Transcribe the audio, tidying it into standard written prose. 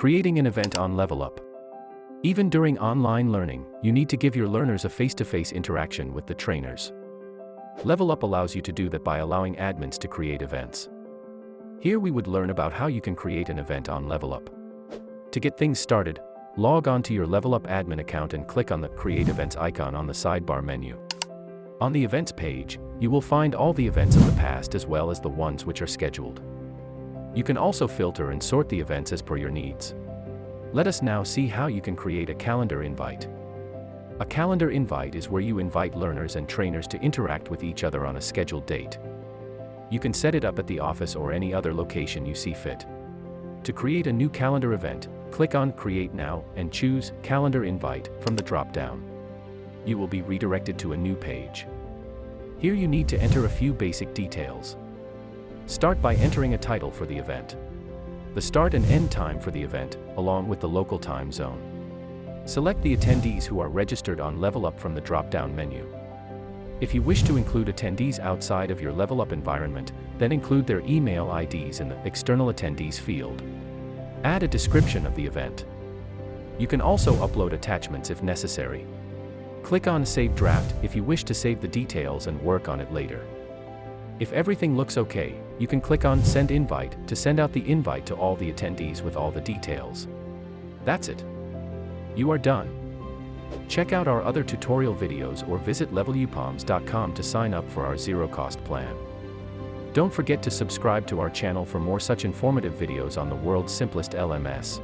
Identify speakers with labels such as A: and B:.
A: Creating an event on Levelup. Even during online learning, you need to give your learners a face-to-face interaction with the trainers. Levelup allows you to do that by allowing admins to create events. Here we would learn about how you can create an event on Levelup. To get things started, log on to your Levelup admin account and click on the Create Events icon on the sidebar menu. On the Events page, you will find all the events of the past as well as the ones which are scheduled. You can also filter and sort the events as per your needs. Let us now see how you can create a calendar invite. A calendar invite is where you invite learners and trainers to interact with each other on a scheduled date. You can set it up at the office or any other location you see fit. To create a new calendar event, click on Create Now and choose Calendar Invite from the drop-down. You will be redirected to a new page. Here you need to enter a few basic details. Start by entering a title for the event, the start and end time for the event, along with the local time zone. Select the attendees who are registered on Levelup from the drop-down menu. If you wish to include attendees outside of your Levelup environment, then include their email IDs in the External Attendees field. Add a description of the event. You can also upload attachments if necessary. Click on Save Draft if you wish to save the details and work on it later. If everything looks okay, you can click on Send Invite to send out the invite to all the attendees with all the details. That's it. You are done. Check out our other tutorial videos or visit levelupalms.com to sign up for our zero-cost plan. Don't forget to subscribe to our channel for more such informative videos on the world's simplest LMS.